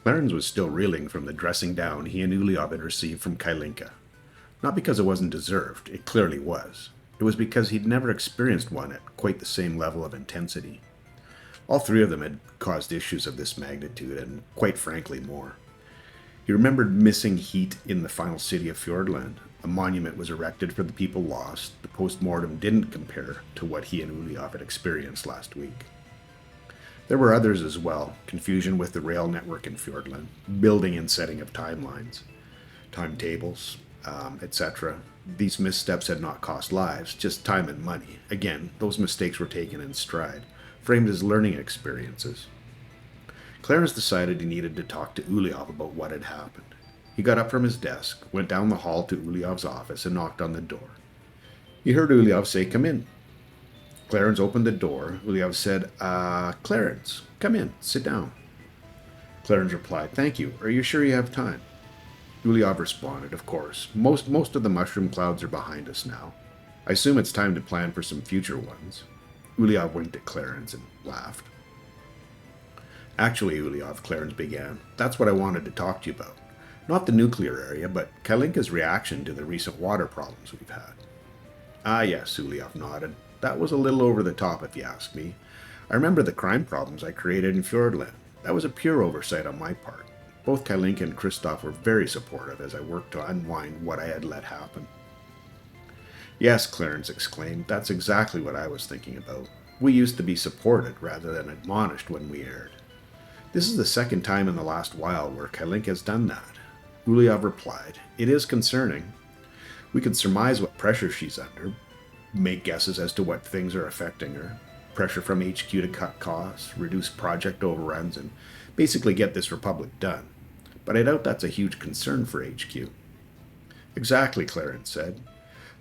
Clarence was still reeling from the dressing down he and Uliov had received from Kailinka. Not because it wasn't deserved, it clearly was. It was because he'd never experienced one at quite the same level of intensity. All three of them had caused issues of this magnitude, and quite frankly more. He remembered missing heat in the final city of Fjordland. A monument was erected for the people lost. The post-mortem didn't compare to what he and Uliov had experienced last week. There were others as well. Confusion with the rail network in Fjordland, building and setting of timetables, etc. These missteps had not cost lives, just time and money. Again, those mistakes were taken in stride, framed as learning experiences. Clarence decided he needed to talk to Uliov about what had happened. He got up from his desk, went down the hall to Uliov's office, and knocked on the door. He heard Uliov say, "Come in." Clarence opened the door. Uliov said, Clarence, come in, sit down." Clarence replied, "Thank you. Are you sure you have time?" Uliov responded, "Of course. Most of the mushroom clouds are behind us now. I assume it's time to plan for some future ones." Uliov winked at Clarence and laughed. "Actually, Uliov," Clarence began, "that's what I wanted to talk to you about. Not the nuclear area, but Kalinka's reaction to the recent water problems we've had." "Ah, yes," Uliov nodded. "That was a little over the top, if you ask me. I remember the crime problems I created in Fjordland. That was a pure oversight on my part. Both Kalinka and Kristoff were very supportive as I worked to unwind what I had let happen." "Yes," Clarence exclaimed, "that's exactly what I was thinking about. We used to be supported rather than admonished when we erred. This is the second time in the last while where Kalinka has done that." Uliov replied, "It is concerning. We can surmise what pressure she's under, make guesses as to what things are affecting her. Pressure from HQ to cut costs, reduce project overruns, and basically get this republic done. But I doubt that's a huge concern for HQ." "Exactly," Clarence said.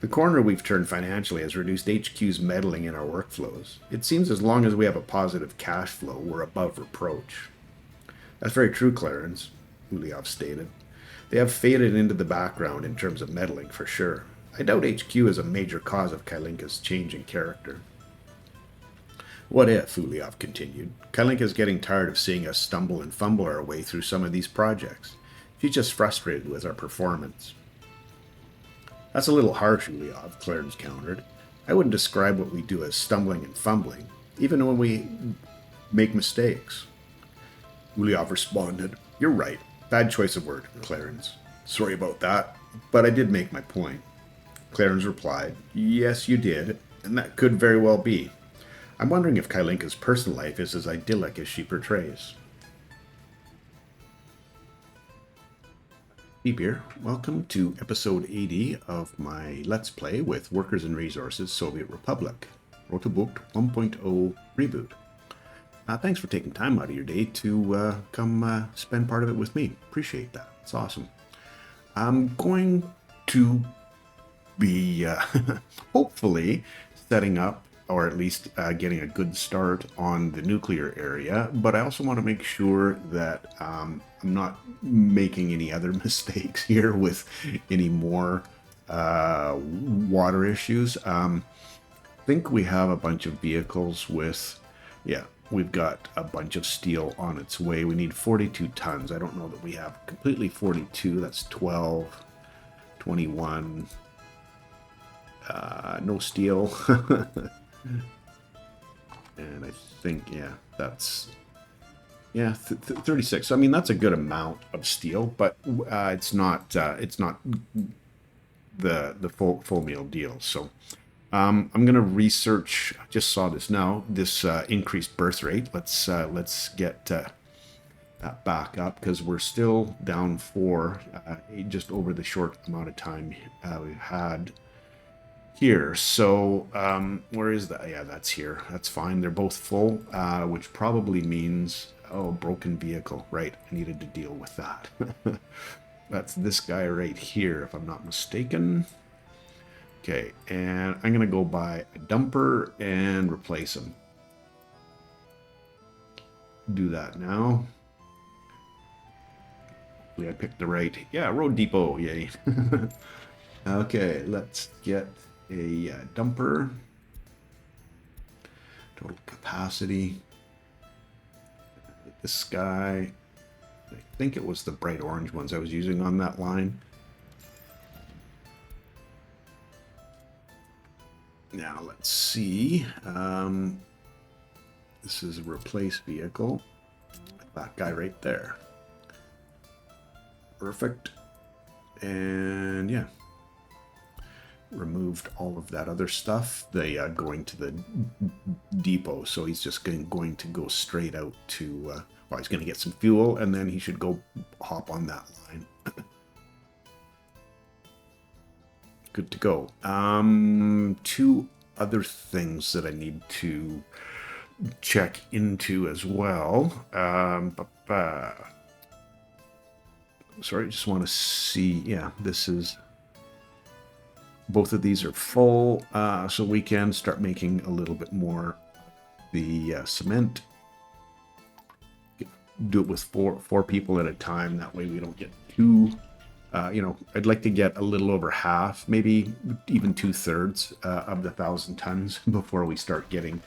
"The corner we've turned financially has reduced HQ's meddling in our workflows. It seems as long as we have a positive cash flow, we're above reproach." "That's very true, Clarence," Uliov stated. "They have faded into the background in terms of meddling, for sure. I doubt HQ is a major cause of Kalinka's change in character." "What if," Uliov continued, "Kalinka's getting tired of seeing us stumble and fumble our way through some of these projects? She's just frustrated with our performance." "That's a little harsh, Uliov," Clarence countered. "I wouldn't describe what we do as stumbling and fumbling, even when we make mistakes." Uliov responded, "You're right. Bad choice of word, Clarence. Sorry about that, but I did make my point." Clarence replied, "Yes, you did, and that could very well be. I'm wondering if Kailinka's personal life is as idyllic as she portrays." Deep here. Welcome to episode 80 of my Let's Play with Workers and Resources Soviet Republic, Rote Bucht 1.0 Reboot. Thanks for taking time out of your day to come spend part of it with me. Appreciate that. It's awesome. I'm going to be hopefully setting up, or at least getting a good start on the nuclear area, but I also want to make sure that I'm not making any other mistakes here with any more water issues. I think we have a bunch of vehicles with, yeah, we've got a bunch of steel on its way. We need 42 tons. I don't know that we have completely 42. That's 12, 21. No steel. And I think, yeah, that's, yeah, 36. So, I mean, that's a good amount of steel, but it's not the full meal deal. So I'm going to research, I just saw this now, this increased birth rate. Let's get that back up, because we're still down for just over the short amount of time we've had here. So where is that? Yeah, that's here. That's fine. They're both full, which probably means, oh, broken vehicle. Right, I needed to deal with that. That's this guy right here, if I'm not mistaken. Okay, and I'm gonna go buy a dumper and replace him. Do that now. Hopefully I picked the right, yeah, Road Depot, yay. Okay, let's get a dumper. Total capacity. This guy, I think it was the bright orange ones I was using on that line. Now let's see. This is a replace vehicle. That guy right there. Perfect. And yeah. Removed all of that other stuff. They going to the depot, so he's just going to go straight out to well, he's going to get some fuel, and then he should go hop on that line. Good to go. Two other things that I need to check into as well. Sorry, I just want to see. Yeah, this is... Both of these are full, so we can start making a little bit more the cement. Do it with four people at a time. That way we don't get too, I'd like to get a little over half, maybe even 2/3 of the 1,000 tons before we start getting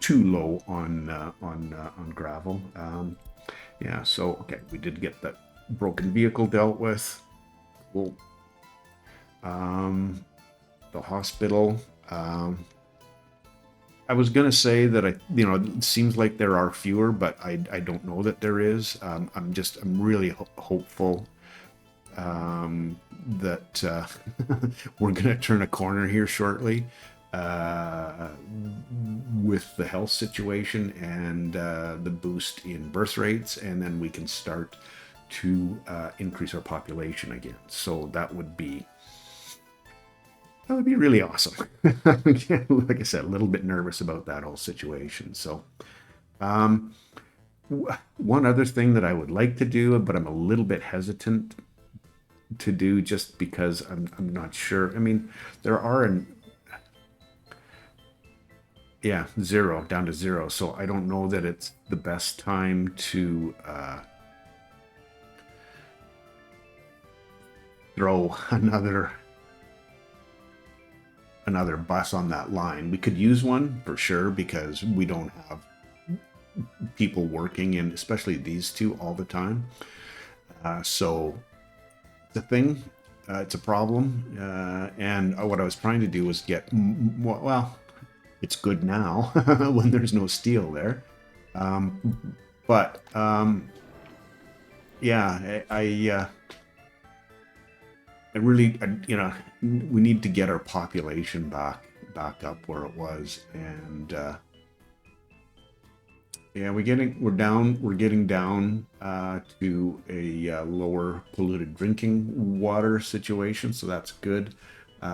too low on gravel. Yeah, so okay, we did get that broken vehicle dealt with. Cool. The hospital. I was gonna say that it seems like there are fewer, but I don't know that there is. I'm really hopeful that we're gonna turn a corner here shortly with the health situation and the boost in birth rates, and then we can start to increase our population again. So that would be really awesome. Like I said, a little bit nervous about that whole situation. So, one other thing that I would like to do, but I'm a little bit hesitant to do just because I'm not sure. I mean, there are zero, down to zero. So I don't know that it's the best time to throw another bus on that line. We could use one for sure because we don't have people working in, especially these two, all the time. So the thing, it's a problem. And what I was trying to do was get, well, it's good now when there's no steel there. Yeah, I really, we need to get our population back up where it was, and yeah, we're getting down to a lower polluted drinking water situation, so that's good.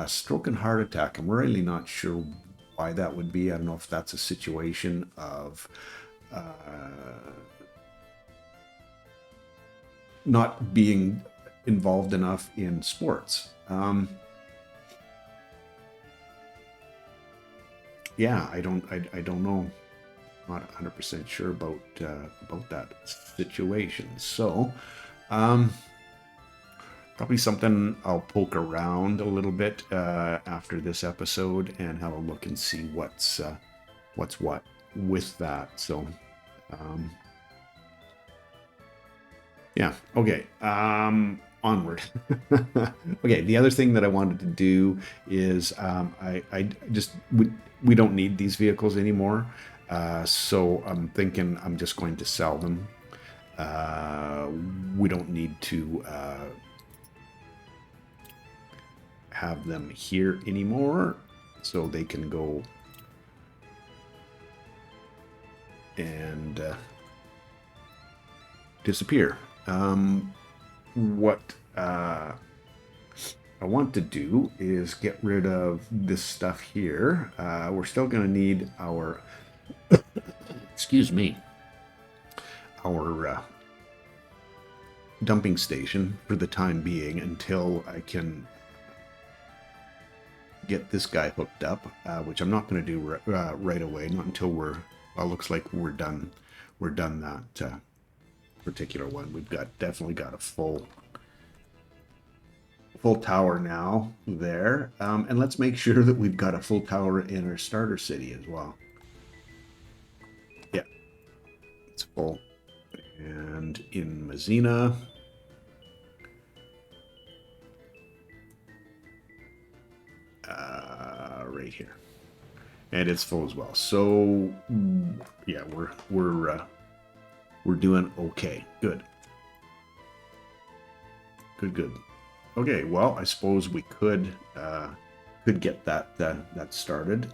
Stroke and heart attack, I'm really not sure why that would be. I don't know if that's a situation of not being involved enough in sports. Yeah, I don't know. Not 100% sure about that situation. So, probably something I'll poke around a little bit after this episode and have a look and see what's what with that. So, yeah. Okay. Onward. Okay, the other thing that I wanted to do is we don't need these vehicles anymore, so I'm thinking I'm just going to sell them. We don't need to have them here anymore, so they can go and disappear. What I want to do is get rid of this stuff here. We're still going to need our excuse me, our dumping station for the time being until I can get this guy hooked up, which I'm not going to do right away, not until looks like we're done that particular one. We've definitely got a full tower now there, and let's make sure that we've got a full tower in our starter city as well. Yeah, it's full, and in Mazzina. Right here. And it's full as well. So yeah, we're doing okay. Good. Good. Okay, well, I suppose we could get that started.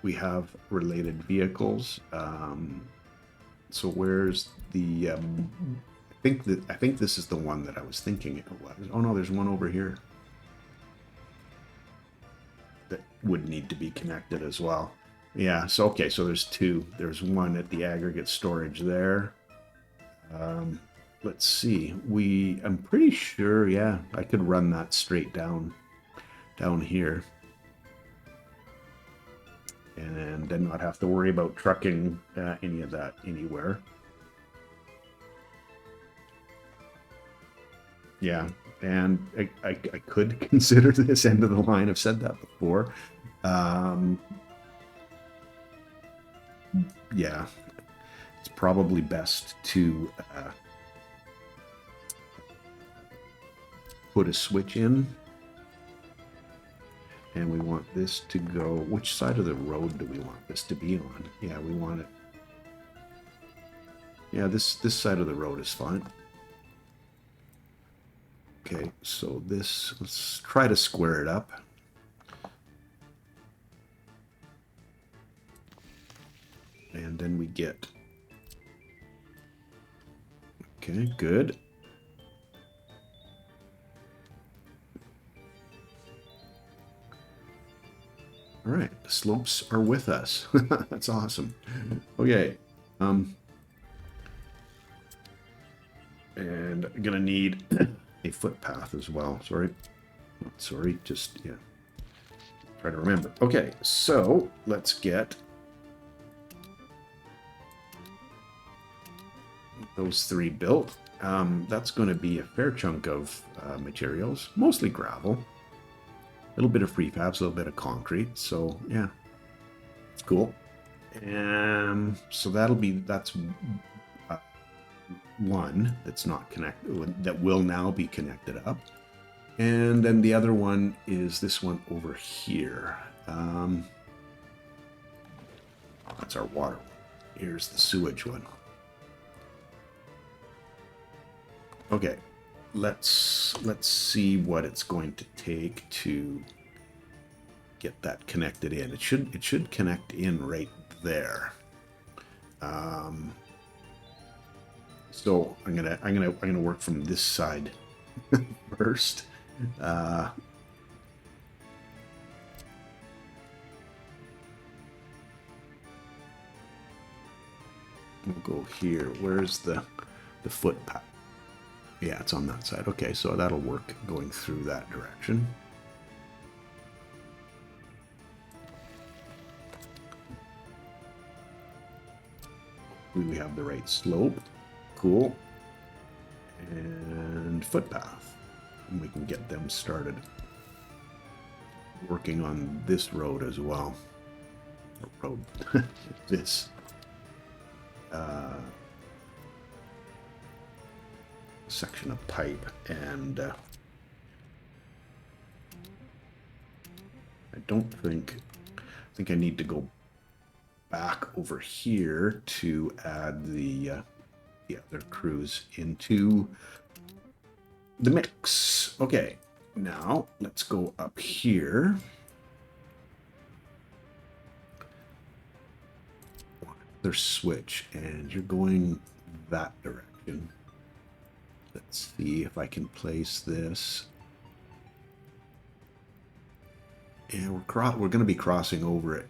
We have related vehicles. So where's the? I think this is the one that I was thinking it was. Oh no, there's one over here that would need to be connected as well. Yeah. So okay, so there's two. There's one at the aggregate storage there. Let's see. I'm pretty sure. Yeah, I could run that straight down here. And then not have to worry about trucking any of that anywhere. Yeah, and I could consider this end of the line. I've said that before. Yeah, it's probably best to put a switch in. And we want this to go, which side of the road do we want this to be on? Yeah, we want it. Yeah, this side of the road is fine. Okay, so let's try to square it up. And then we get, okay, good. All right, the slopes are with us. That's awesome. Okay. And I'm gonna need a footpath as well. Sorry. Not sorry, just, yeah. Try to remember. Okay, so let's get those three built. That's going to be a fair chunk of materials, mostly gravel. A little bit of prefabs, a little bit of concrete. So yeah, it's cool. So that's one that's not connected, that will now be connected up. And then the other one is this one over here. That's our water. Here's the sewage one. Okay, let's see what it's going to take to get that connected in. It should connect in right there. So I'm gonna work from this side first. We'll go here. Where's the footpath? Yeah, it's on that side. Okay, so that'll work going through that direction. We have the right slope. Cool. And footpath. And we can get them started working on this road as well. Road. This. Section of pipe, and I think I need to go back over here to add the other crews into the mix. Okay, now let's go up here. There's switch, and you're going that direction. Let's see if I can place this. And we're going to be crossing over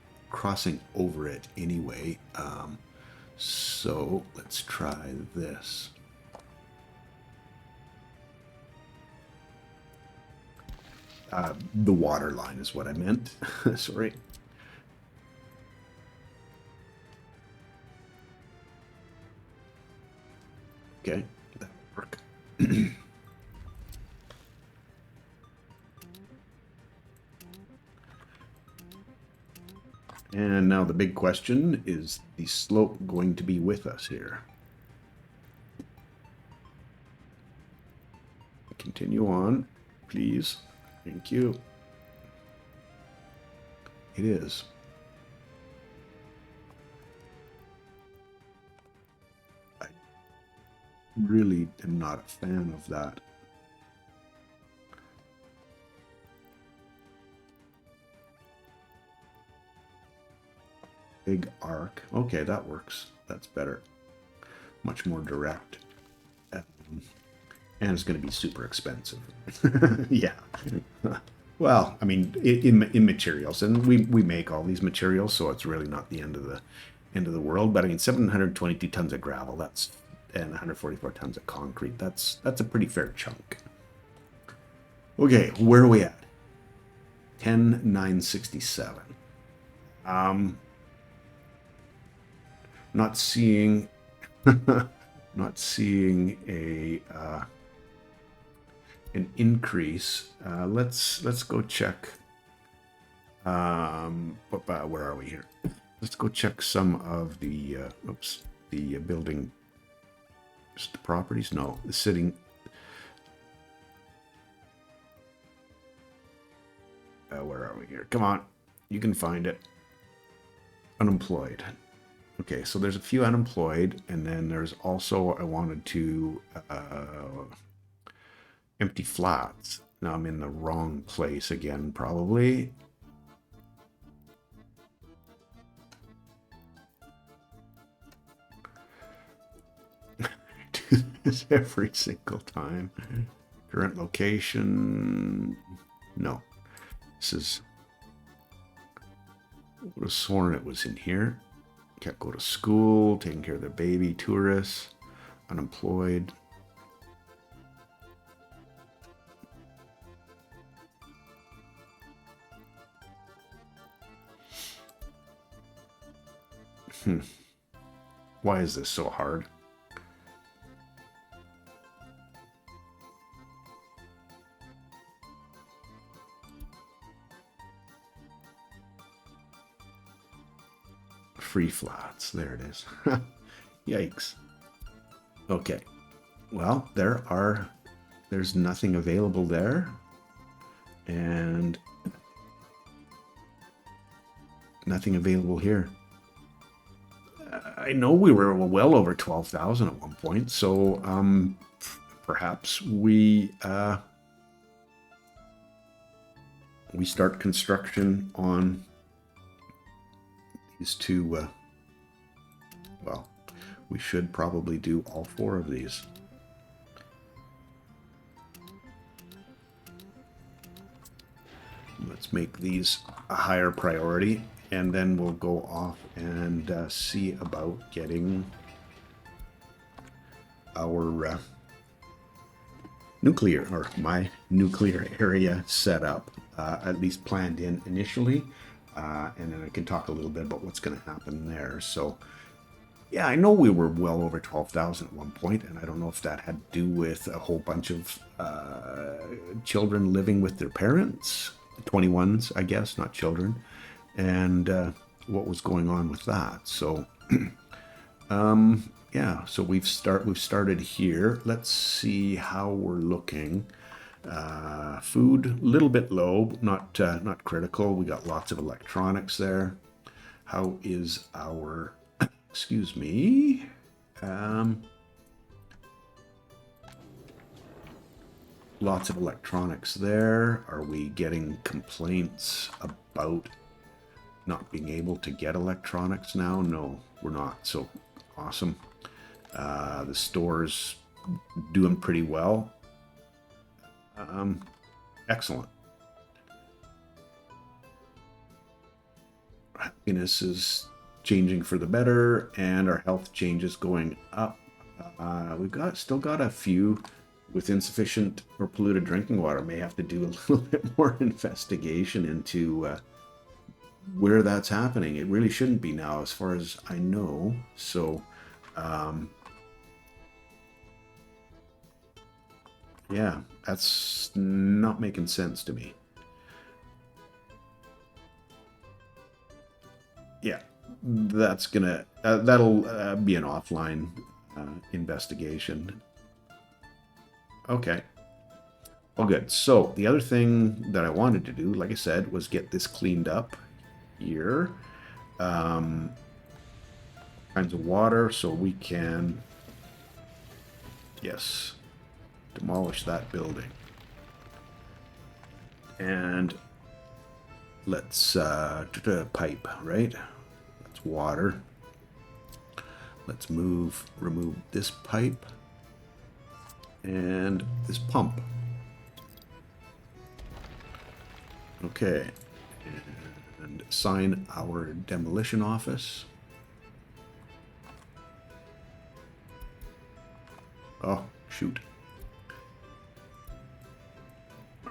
it anyway. So let's try this. The water line is what I meant. Sorry. Okay, that'll work. And now the big question, is the slope going to be with us here? Continue on, please. Thank you. It is. I really am not a fan of that. Big arc. Okay, that works. That's better. Much more direct. And it's going to be super expensive. Yeah. Well, I mean, in materials, and we make all these materials, so it's really not the end of the world. But I mean, 722 tons of gravel, that's and 144 tons of concrete. That's a pretty fair chunk. Okay, where are we at? 10,967. Not seeing, not seeing an increase. Let's go check. Where are we here? Let's go check some of the the building. Just the properties. No, the sitting. Where are we here? Come on, you can find it. Unemployed. Okay, so there's a few unemployed, and then there's also, I wanted to empty flats. Now I'm in the wrong place again, probably. I do this every single time. Current location. No. This is. I would have sworn it was in here. Can't go to school, taking care of their baby, tourists, unemployed. Why is this so hard? Free flats. There it is. Yikes. Okay. Well, there's nothing available there. And nothing available here. I know we were well over 12,000 at one point, so perhaps we start construction on these two. Well, we should probably do all four of these. Let's make these a higher priority, and then we'll go off and see about getting our nuclear, or my nuclear area set up, at least planned in initially. And then I can talk a little bit about what's going to happen there. So, yeah, I know we were well over 12,000 at one point, and I don't know if that had to do with a whole bunch of children living with their parents, 21s, I guess, not children, and what was going on with that. So, yeah, so we've started here. Let's see how we're looking. Food, a little bit low, not critical. We got lots of electronics there. How is our, excuse me, lots of electronics there. Are we getting complaints about not being able to get electronics now? No, we're not. So awesome. The store's doing pretty well. Excellent. Happiness is changing for the better, and our health changes going up. We've still got a few with insufficient or polluted drinking water. May have to do a little bit more investigation into where that's happening. It really shouldn't be now, as far as I know. So, yeah, that's not making sense to me. Yeah, that's gonna that'll be an offline investigation. Okay. Well, good. So the other thing that I wanted to do, like I said, was get this cleaned up here. Um, Kinds of water, so we can, yes, demolish that building. And let's pipe, right? That's water. Let's remove this pipe and this pump. Okay, and assign our demolition office. Oh, shoot.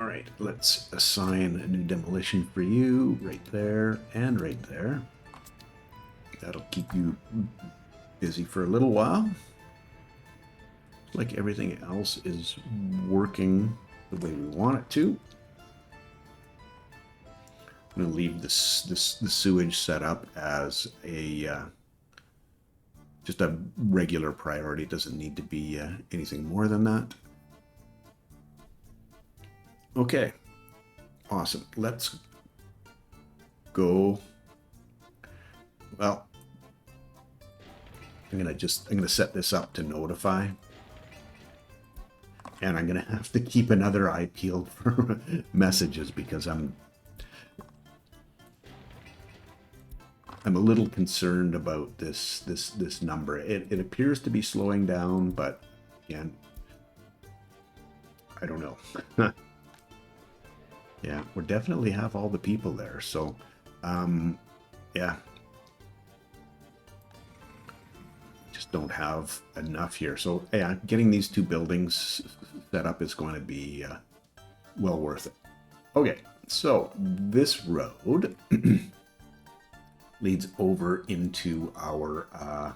All right, let's assign a new demolition for you right there and right there. That'll keep you busy for a little while. Like everything else is working the way we want it to. I'm going to leave the sewage set up as a just a regular priority. It doesn't need to be anything more than that. Okay, awesome. Let's go. Well, I'm gonna set this up to notify, and I'm gonna have to keep another eye peeled for messages because I'm a little concerned about this number. It appears to be slowing down, but again, I don't know. Yeah, we definitely have all the people there, so yeah. Just don't have enough here. So yeah, getting these two buildings set up is going to be well worth it. Okay, so this road leads over into our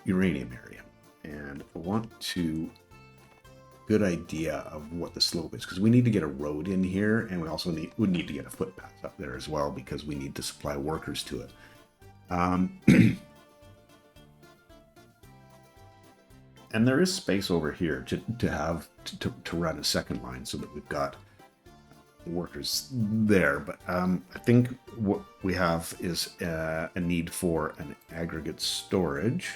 uranium area. And I want to good idea of what the slope is because we need to get a road in here, and we also would need to get a footpath up there as well because we need to supply workers to it. And there is space over here to run a second line so that we've got workers there, but I think what we have is a need for an aggregate storage.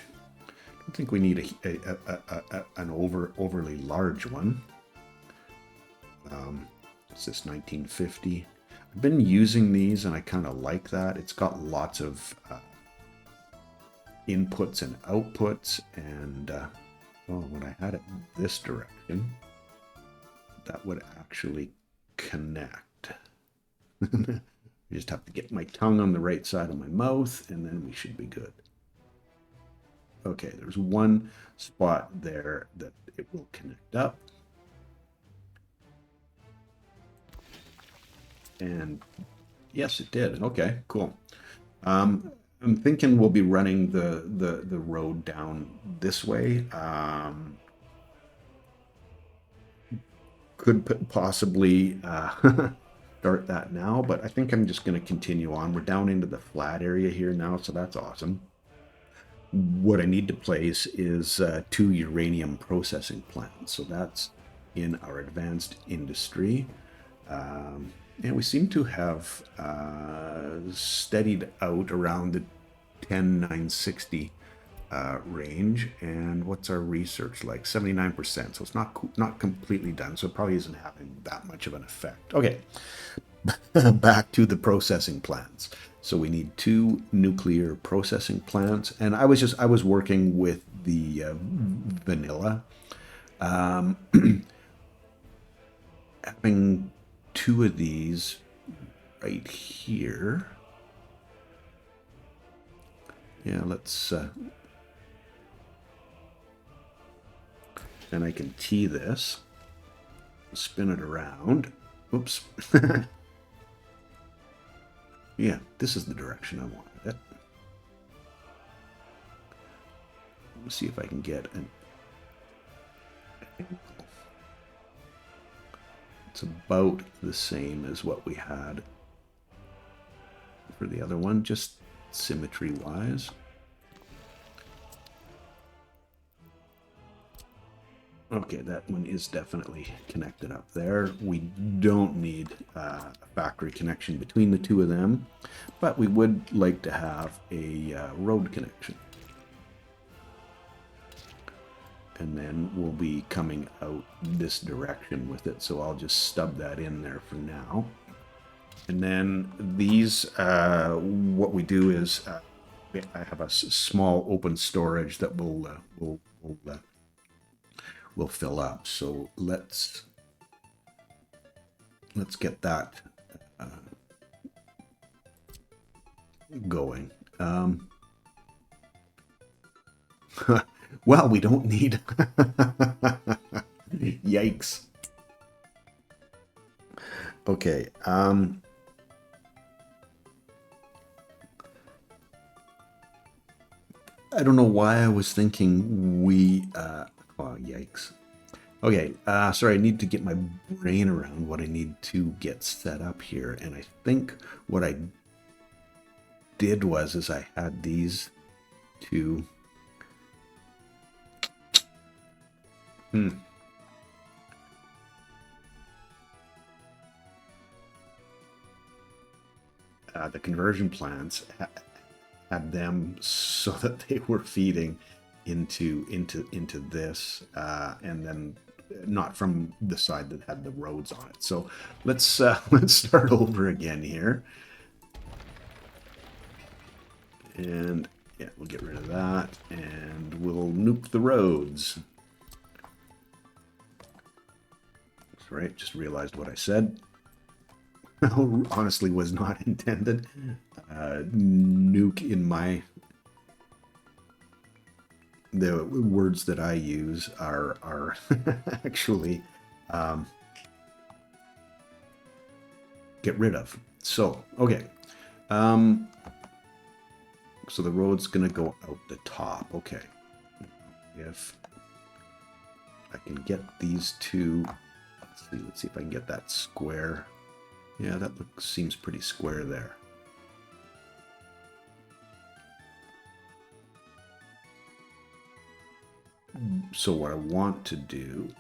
I don't think we need an overly large one. It's this 1950. I've been using these and I kind of like that. It's got lots of inputs and outputs, and well, when I had it this direction, that would actually connect. I just have to get my tongue on the right side of my mouth and then we should be good. Okay, there's one spot there that it will connect up. And yes, it did. Okay, cool. I'm thinking we'll be running the road down this way. Could possibly start that now, but I think I'm just going to continue on. We're down into the flat area here now, so that's awesome. What I need to place is 2 uranium processing plants. So that's in our advanced industry. And we seem to have steadied out around the 10,960 range. And what's our research like? 79%. So it's not completely done. So it probably isn't having that much of an effect. Okay, back to the processing plants. So we need 2 nuclear processing plants, and I was working with the vanilla. Having 2 of these right here. Yeah, let's. And I can tee this, spin it around. Oops. Yeah, this is the direction I wanted it. Let's see if I can get an It's about the same as what we had for the other one, just symmetry-wise. Okay, that one is definitely connected up there. We don't need a factory connection between the two of them, but we would like to have a road connection. And then we'll be coming out this direction with it, so I'll just stub that in there for now. And then these, what we do is, I have a small open storage that will fill up. So let's get that going. Well, we don't need. Yikes. Okay. I don't know why I was thinking we. Oh, yikes. Okay, sorry, I need to get my brain around what I need to get set up here. And I think what I did was I had these two. The conversion plants had them so that they were feeding into this, and then not from the side that had the roads on it. So let's start over again here, and yeah, we'll get rid of that, and we'll nuke the roads. That's right. Just realized what I said. Honestly, was not intended. Nuke in the words that I use are actually get rid of. So okay, so the road's gonna go out the top. Okay, if I can get these two, let's see if I can get that square. Yeah, that seems pretty square there. So what I want to do,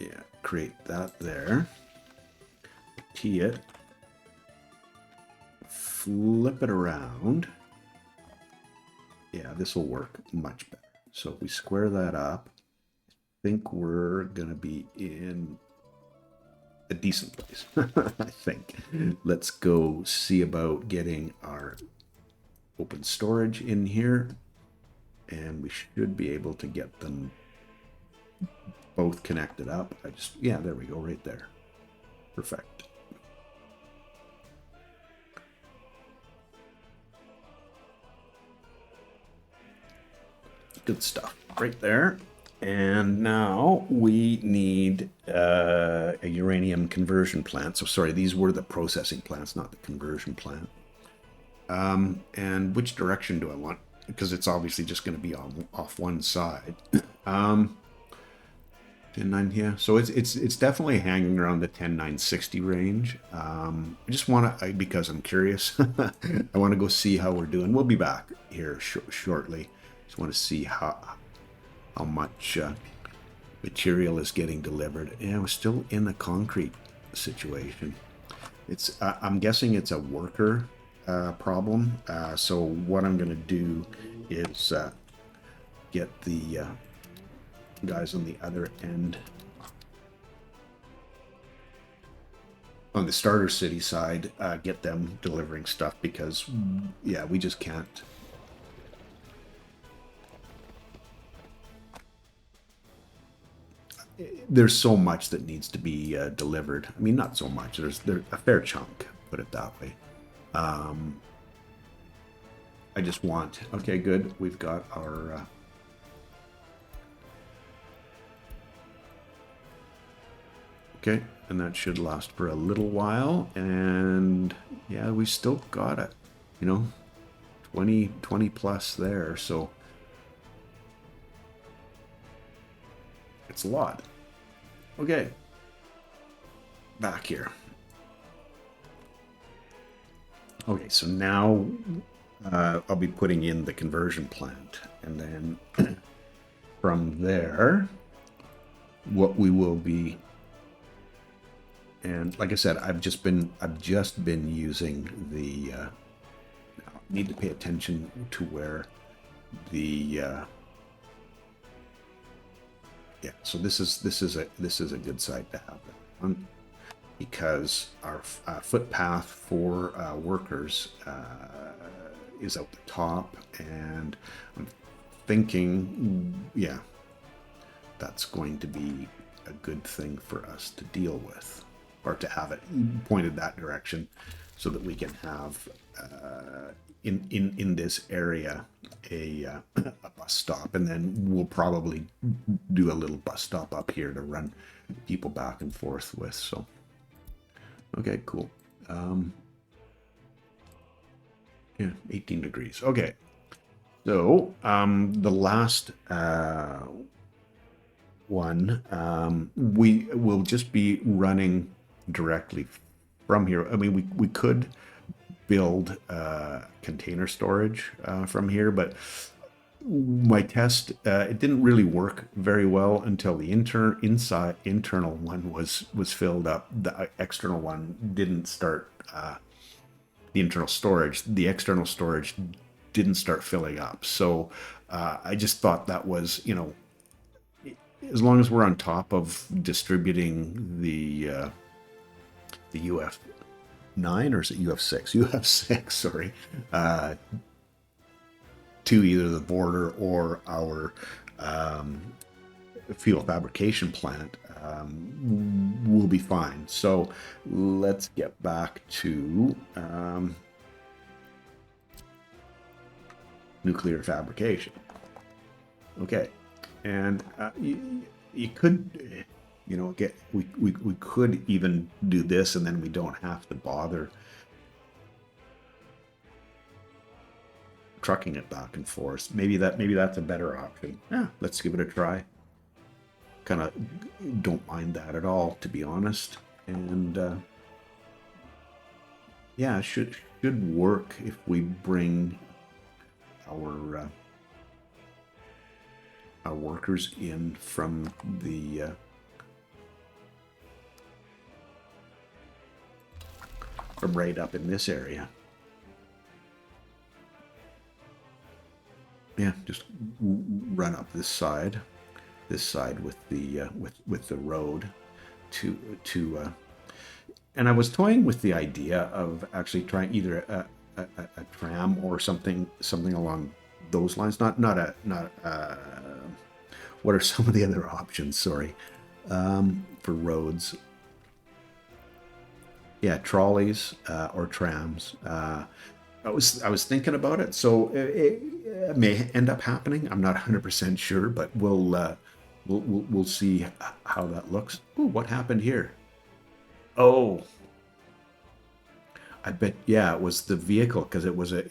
yeah, create that there, key it, flip it around. Yeah, this will work much better. So if we square that up, I think we're gonna be in a decent place. I think. Let's go see about getting our open storage in here, and we should be able to get them both connected up. Yeah, there we go, right there. Perfect. Good stuff right there. And now we need a uranium conversion plant. So sorry, these were the processing plants, not the conversion plant. And which direction do I want? Because it's obviously just going to be off one side. 10.9 here. So it's definitely hanging around the 10.960 range. I just want to, because I'm curious, I want to go see how we're doing. We'll be back here shortly. Just want to see how much material is getting delivered. Yeah, we're still in the concrete situation. It's I'm guessing it's a worker problem. So what I'm going to do is get the guys on the other end, on the starter city side, get them delivering stuff, because yeah, we just can't. There's so much that needs to be delivered. I mean, not so much. There's a fair chunk, put it that way. I just want. Okay, good. We've got our. Okay, and that should last for a little while. And yeah, we still got it. 20 plus there. So it's a lot. Okay. Back here. Okay, so now I'll be putting in the conversion plant, and then from there, what we will be, and like I said, I've just been using the. Need to pay attention to where the. Yeah, so this is a good site to have that on, because our footpath for workers is out the top, and I'm thinking, yeah, that's going to be a good thing for us to deal with, or to have it pointed that direction, so that we can have in this area a bus stop, and then we'll probably do a little bus stop up here to run people back and forth with. So, okay, cool. Yeah, 18 degrees. Okay, so the last one, we will just be running directly from here. I mean, we could build container storage from here, but my test, it didn't really work very well until the internal one was filled up. The external one didn't start. The external storage didn't start filling up. So I just thought that was, as long as we're on top of distributing the UF9, or is it UF6? UF6, sorry, to either the border or our fuel fabrication plant, we'll be fine. So let's get back to nuclear fabrication. Okay, and you could, we could even do this, and then we don't have to bother trucking it back and forth. Maybe that's a better option. Yeah, let's give it a try. Kind of don't mind that at all, to be honest. And yeah, it should work if we bring our workers in from the from right up in this area. Yeah, just run up this side with the with the road to and I was toying with the idea of actually trying either a tram or something along those lines. Not what are some of the other options? Sorry, for roads. Yeah, trolleys or trams. I was thinking about it, so it may end up happening. I'm not 100% sure, but we'll see how that looks. Ooh, what happened here? Oh, I bet. Yeah, it was the vehicle, because it was a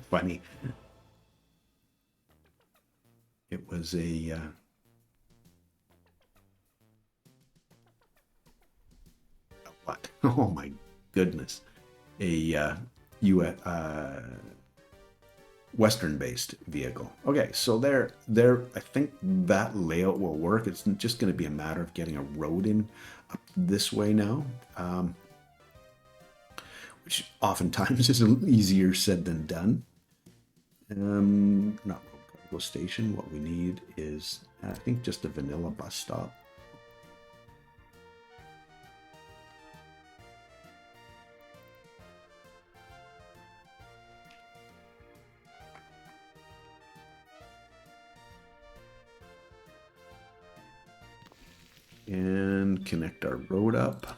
funny. It was a what? Oh my goodness, a Western-based vehicle. Okay, so there. I think that layout will work. It's just going to be a matter of getting a road in up this way now, which oftentimes is easier said than done. Not road cargo station. What we need is, I think, just a vanilla bus stop. And connect our road up.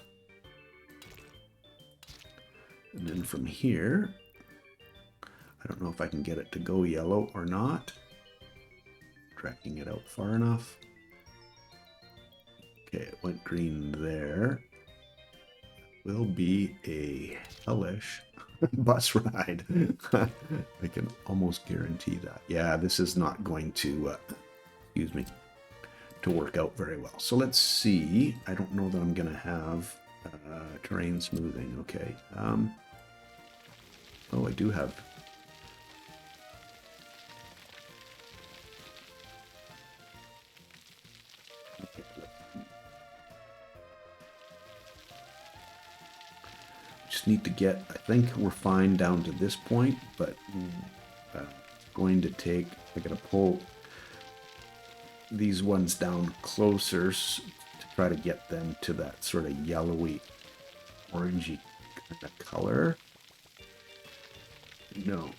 And then from here, I don't know if I can get it to go yellow or not. Tracking it out far enough. Okay, it went green there. Will be a hellish bus ride. I can almost guarantee that. Yeah, this is not going to, excuse me. to work out very well. So let's see. I don't know that I'm going to have terrain smoothing. Okay. Oh, I do have. Okay. Just need to get, I think we're fine down to this point, but it's going to take, I got to pull these ones down closer to try to get them to that sort of yellowy, orangey kind of color. No,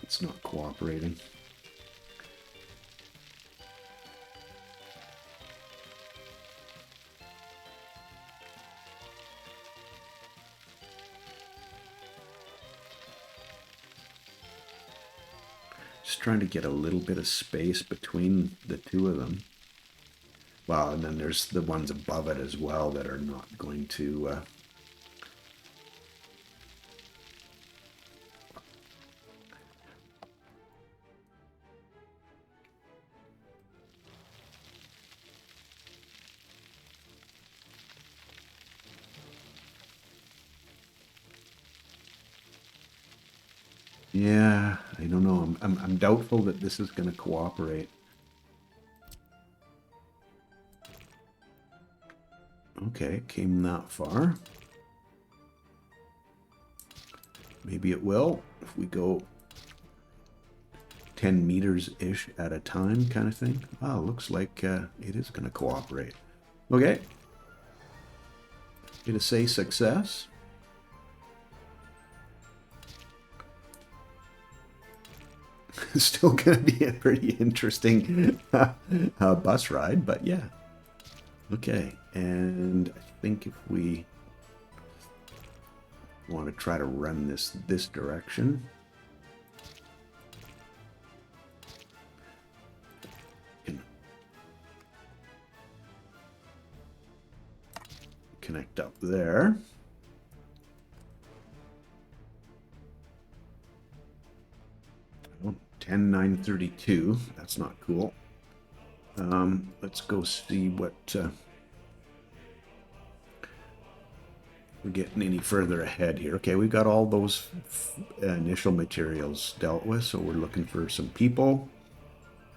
it's not cooperating. Just trying to get a little bit of space between the two of them. Well, and then there's the ones above it as well that are not going to... Yeah, I don't know. I'm doubtful that this is going to cooperate. Okay, it came that far. Maybe it will if we go 10 meters-ish at a time kind of thing. Oh, looks like it is going to cooperate. Okay. Gonna say success. Still going to be a pretty interesting bus ride, but yeah. Okay, and I think if we want to try to run this direction, can connect up there. Oh, 10,932. That's not cool. Let's go see what we're getting any further ahead here. Okay, we've got all those initial materials dealt with, so we're looking for some people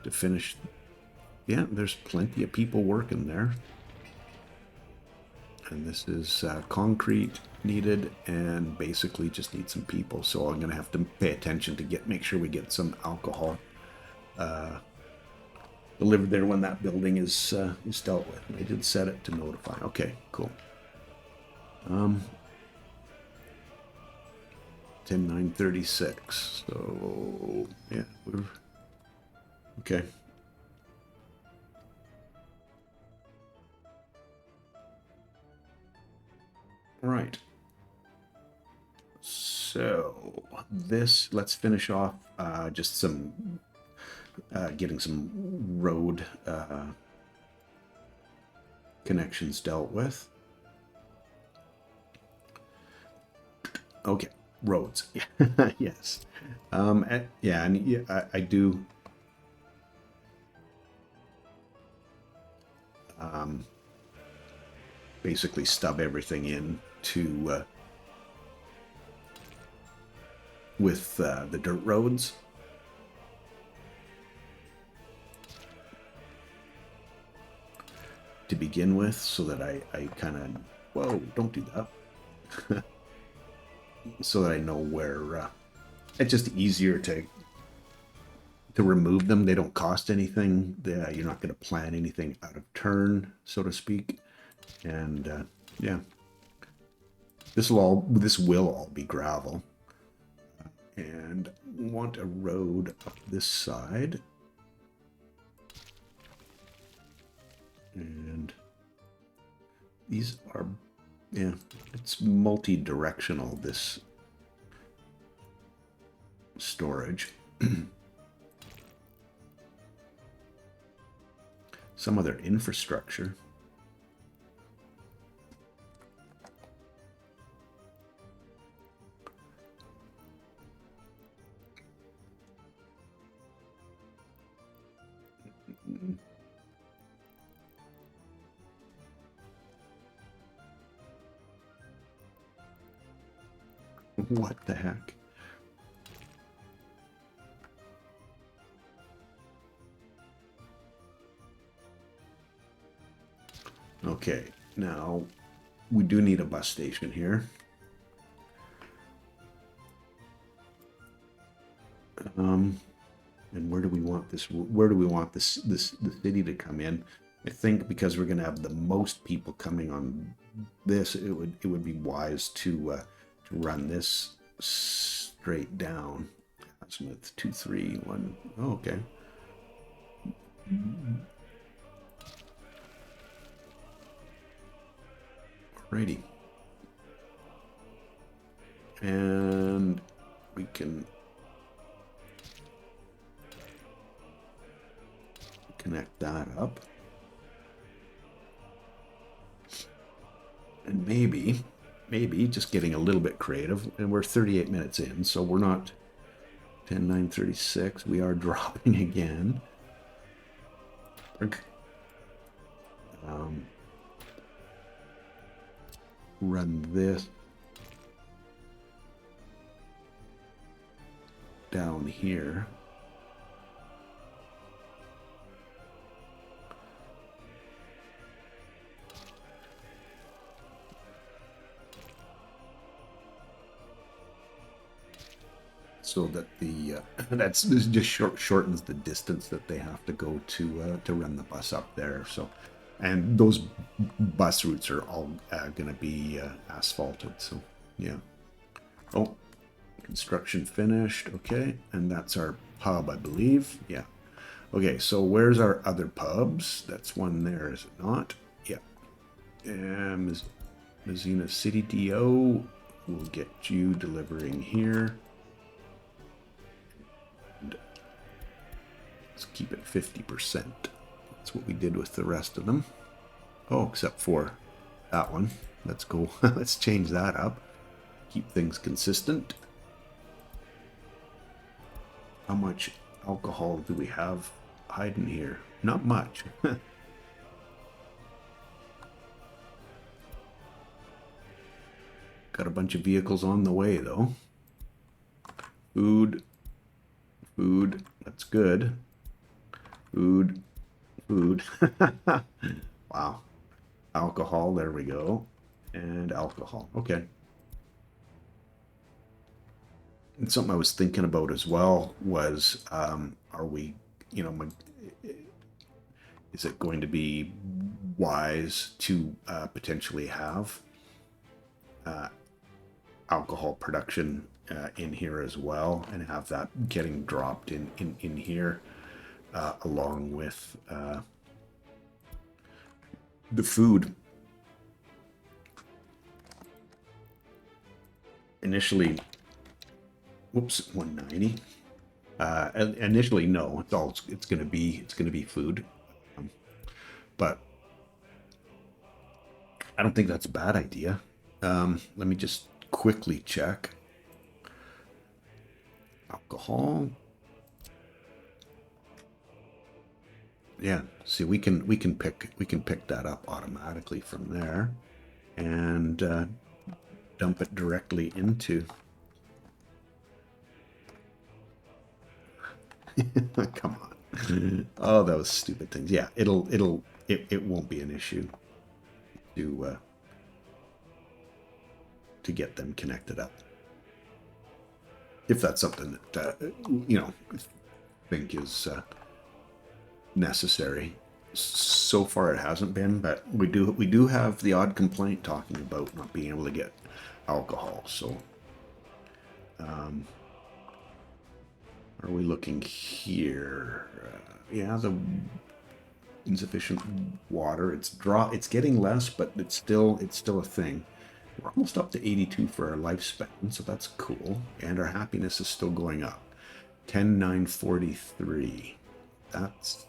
to finish. Yeah, there's plenty of people working there. And this is concrete needed and basically just need some people. So I'm going to have to pay attention to make sure we get some alcohol delivered there when that building is dealt with. And I did set it to notify. Okay, cool. 10,936. So yeah, we're okay. All right. So this, let's finish off just some getting some road connections dealt with. Okay, roads. Yes. Yeah, and yeah, I do. Basically stub everything in to with the dirt roads. To begin with, so that I kind of, whoa, don't do that. So that I know where it's just easier to remove them. They don't cost anything. You're not going to plan anything out of turn, so to speak. And yeah, this will all be gravel. And want a road up this side. And these are, yeah, it's multi-directional, this storage. Some other infrastructure. What the heck? Okay, now we do need a bus station here. And where do we want this? Where do we want the city to come in? I think because we're going to have the most people coming on this, it would be wise to run this straight down. Smith 2 3 1. Oh, okay. Alrighty. And we can connect that up. And maybe just getting a little bit creative, and we're 38 minutes in, so we're not 10, 9, 36. We are dropping again. Run this down here. So that this just shortens the distance that they have to go to run the bus up there. So, and those bus routes are all going to be asphalted. So, yeah. Oh, construction finished. Okay, and that's our pub, I believe. Yeah. Okay, so where's our other pubs? That's one there, is it not? Yeah. Mazzina City DO will get you delivering here. Let's keep it 50%. That's what we did with the rest of them. Oh, except for that one. That's cool. Let's change that up. Keep things consistent. How much alcohol do we have hiding here? Not much. Got a bunch of vehicles on the way, though. Food. That's good. Food. Wow. Alcohol, there we go. And alcohol, okay. And something I was thinking about as well was, are we, is it going to be wise to potentially have alcohol production in here as well, and have that getting dropped in here along with the food. Initially, whoops, 190. Initially, no, it's going to be food, but I don't think that's a bad idea. Let me just quickly check. Alcohol. Yeah, see, we can pick that up automatically from there, and dump it directly into. Come on. Oh, those stupid things. Yeah, it won't be an issue to get them connected up, if that's something that think is necessary. So far it hasn't been, but we do have the odd complaint talking about not being able to get alcohol. So are we looking here? Yeah, the insufficient water. It's getting less, but it's still a thing. We're almost up to 82 for our lifespan, so that's cool. And our happiness is still going up. 10,943. That's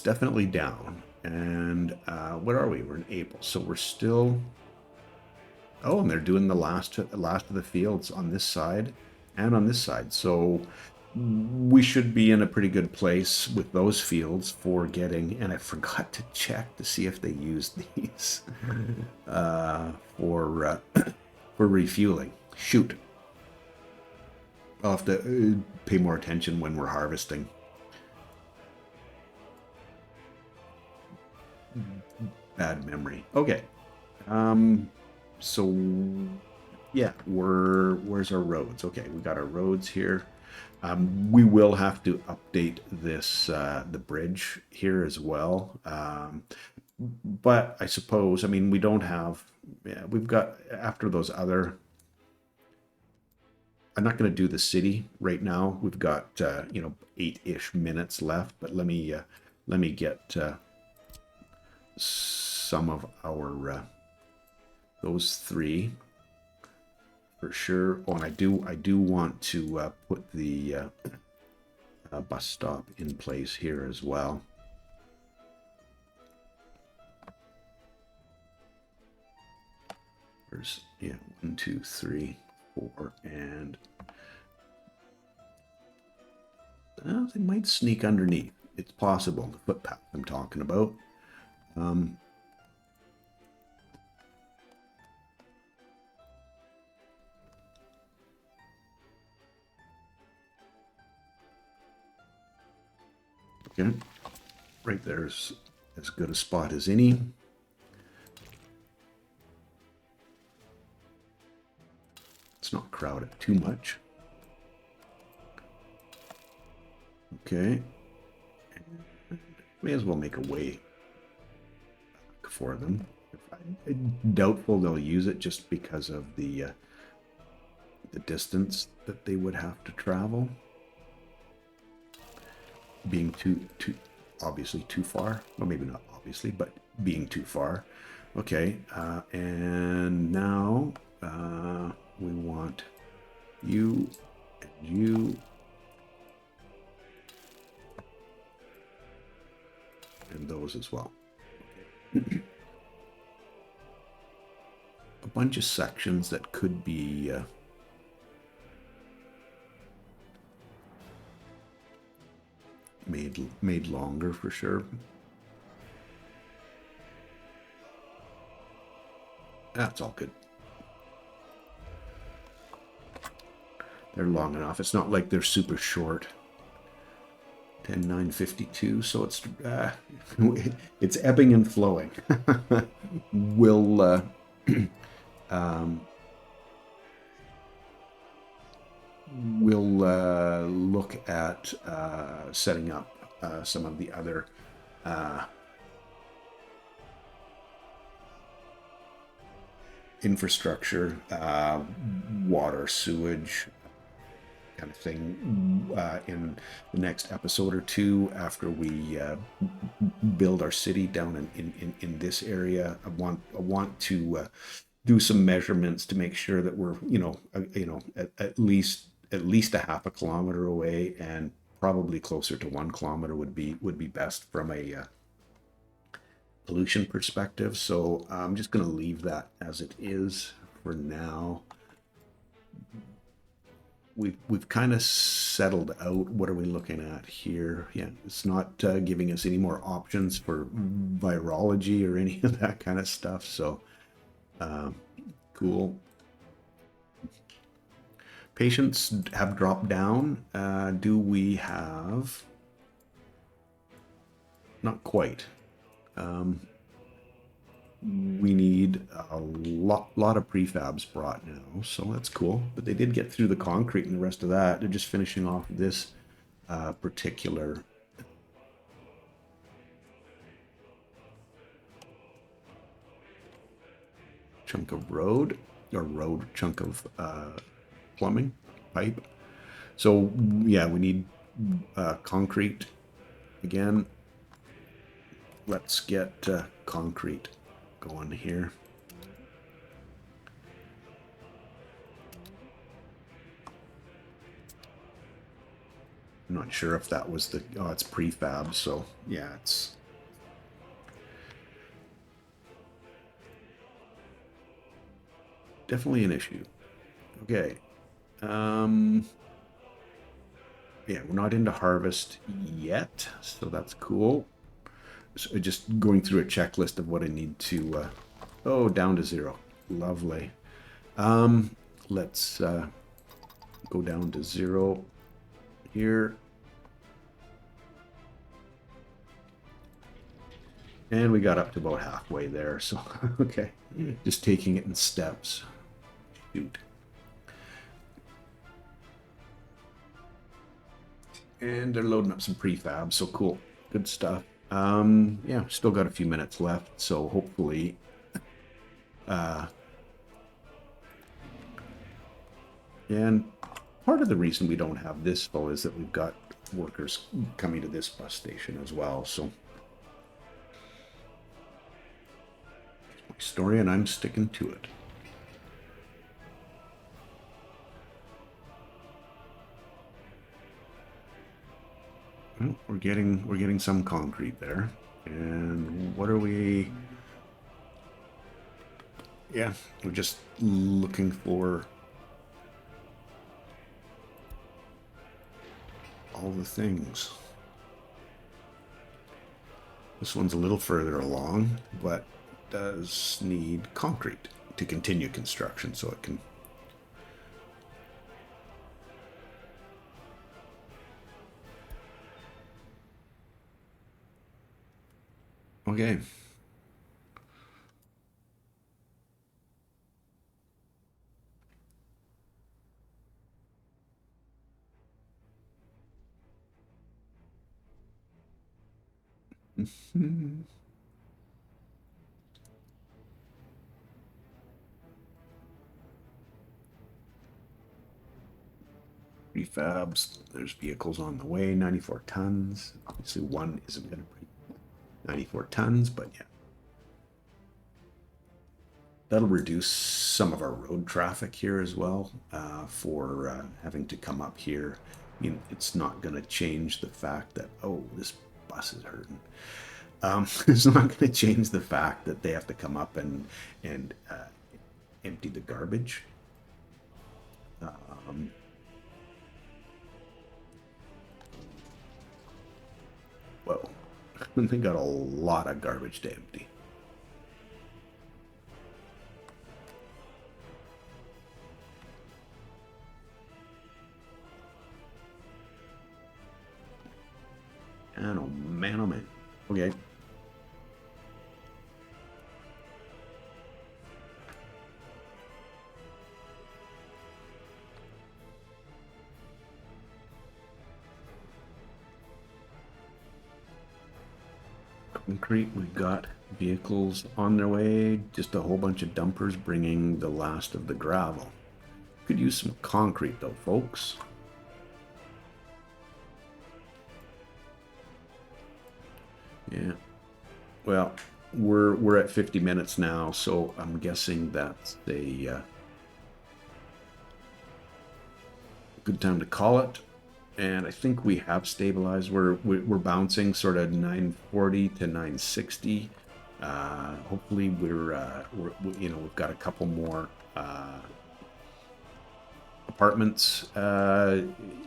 definitely down. And what are we? We're in April, so we're still. Oh, and they're doing the last of the fields on this side and on this side. So we should be in a pretty good place with those fields for getting. And I forgot to check to see if they used these for refueling. Shoot. I'll have to pay more attention when we're harvesting. Bad memory. Okay. So yeah, where's our roads? Okay, we got our roads here. We will have to update this the bridge here as well. But I suppose, I mean, we don't have. Yeah, we've got after those other. I'm not going to do the city right now. We've got 8-ish minutes left, but let me get some of our those three for sure. Oh, and I do want to put the bus stop in place here as well. There's 1, 2, 3, 4, and they might sneak underneath. It's possible, the footpath I'm talking about. Okay, right there's as good a spot as any. Let's not crowd it too much. Okay. May as well make a way for them. I'm doubtful they'll use it just because of the distance that they would have to travel. Being too obviously too far. Well, maybe not obviously, but being too far. Okay, and now we want you and you and those as well. Okay. A bunch of sections that could be made longer for sure. That's all good. They're long enough. It's not like they're super short. 10:9:52. So it's it's ebbing and flowing. We'll look at setting up some of the other infrastructure, water, sewage, kind of thing in the next episode or two after we build our city down in this area. I want to do some measurements to make sure that we're at least a half a kilometer away, and probably closer to 1 kilometer would be best from a pollution perspective. So I'm just going to leave that as it is for now. We've kind of settled out. What are we looking at here? Yeah, it's not giving us any more options for virology or any of that kind of stuff. So cool. Patients have dropped down. Do we have? Not quite. We need a lot of prefabs brought now, so that's cool. But they did get through the concrete and the rest of that. They're just finishing off this particular chunk of road, or chunk of plumbing pipe. So yeah, we need concrete again. Let's get concrete going here. I'm not sure if that was the, it's prefab, so yeah, it's definitely an issue. Okay. Yeah, we're not into harvest yet, so that's cool. So just going through a checklist of what I need to, oh, down to 0. Lovely. let's go down to 0 here. And we got up to about halfway there, so okay. Just taking it in steps. Shoot. And they're loading up some prefab, so cool. Good stuff. Yeah, still got a few minutes left, so hopefully and part of the reason we don't have this full is that we've got workers coming to this bus station as well, so my story and I'm sticking to it. Well, we're getting some concrete there. And what are we? Yeah, we're just looking for all the things. This one's a little further along, but does need concrete to continue construction so it can. Okay. Prefabs, there's vehicles on the way, 94 tons. Obviously one isn't going to be 94 tons, but yeah. That'll reduce some of our road traffic here as well for having to come up here. You know, it's not going to change the fact that, oh, this bus is hurting. It's not going to change the fact that they have to come up and empty the garbage. Whoa, they got a lot of garbage to empty. And oh man, oh man. Okay. Concrete, we've got vehicles on their way, just a whole bunch of dumpers bringing the last of the gravel. Could use some concrete though, folks. Yeah. Well, we're at 50 minutes now, so I'm guessing that's a good time to call it. And I think we have stabilized. We're bouncing sort of 940 to 960. Hopefully we're you know, we've got a couple more apartments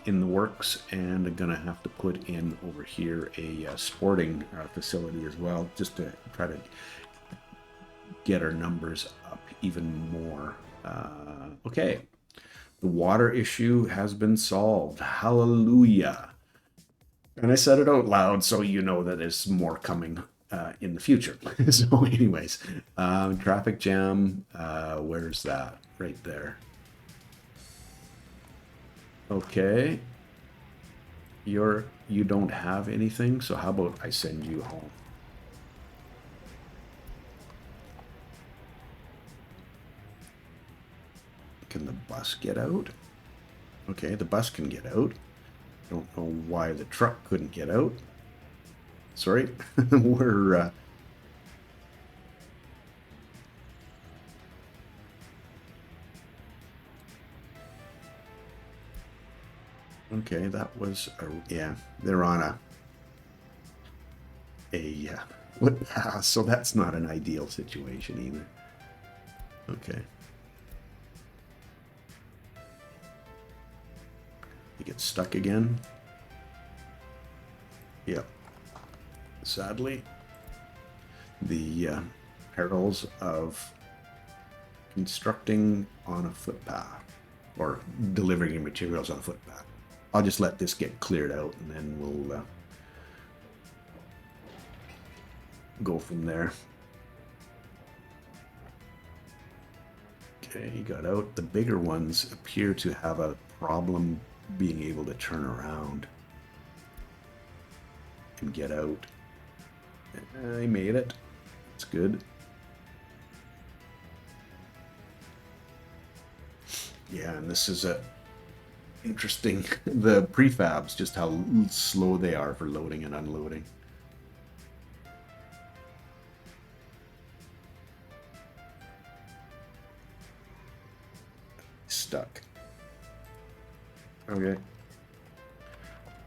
in the works, and I'm gonna have to put in over here a sporting facility as well, just to try to get our numbers up even more. Okay, the water issue has been solved. Hallelujah. And I said it out loud so you know that there's more coming in the future. So anyways, traffic jam, where's that? Right there. Okay. You don't have anything, so how about I send you home? Can the bus get out? Okay, the bus can get out. Don't know why the truck couldn't get out. Sorry, we're okay, that was yeah, they're on a footpath, so that's not an ideal situation either. Okay. You get stuck again? Yep. Sadly, the perils of constructing on a footpath, or delivering your materials on a footpath. I'll just let this get cleared out, and then we'll go from there. Okay, you got out. The bigger ones appear to have a problem being able to turn around and get out. I made it. It's good. Yeah, and this is a interesting, the prefabs, just how slow they are for loading and unloading. Stuck. Okay.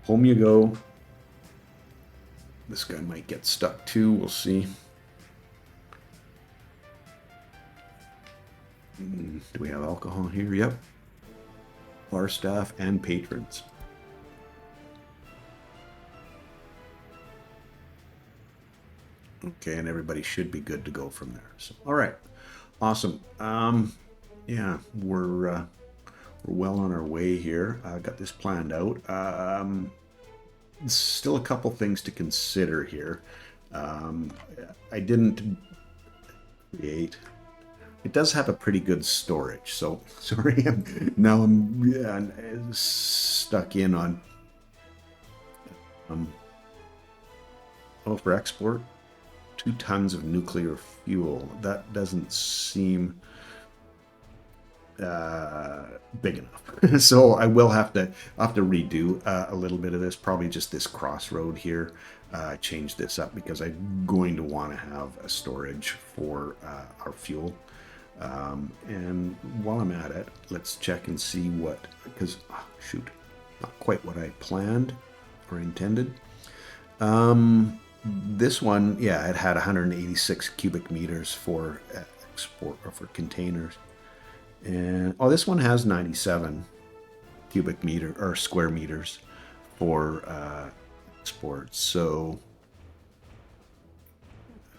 Home you go. This guy might get stuck too, we'll see. Do we have alcohol here? Yep. Bar staff and patrons. Okay, and everybody should be good to go from there. So, all right, awesome. Yeah, we're well on our way here. I got this planned out. Still a couple things to consider here. I didn't create. It does have a pretty good storage, so sorry. Now I'm stuck in on. Oh, for export, 2 tons of nuclear fuel. That doesn't seem big enough. So I will have to redo a little bit of this. Probably just this crossroad here. Change this up because I'm going to want to have a storage for our fuel. And while I'm at it, let's check and see what, because shoot, not quite what I planned or intended. This one, yeah, it had 186 cubic meters for export or for containers. And this one has 97 cubic meter or square meters for export. So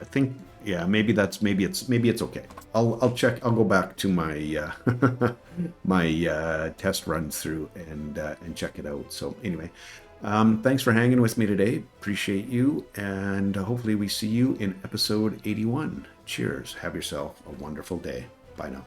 I think, yeah, maybe it's okay. I'll check. I'll go back to my my test run through and check it out. So anyway, thanks for hanging with me today. Appreciate you, and hopefully we see you in episode 81. Cheers. Have yourself a wonderful day. Bye now.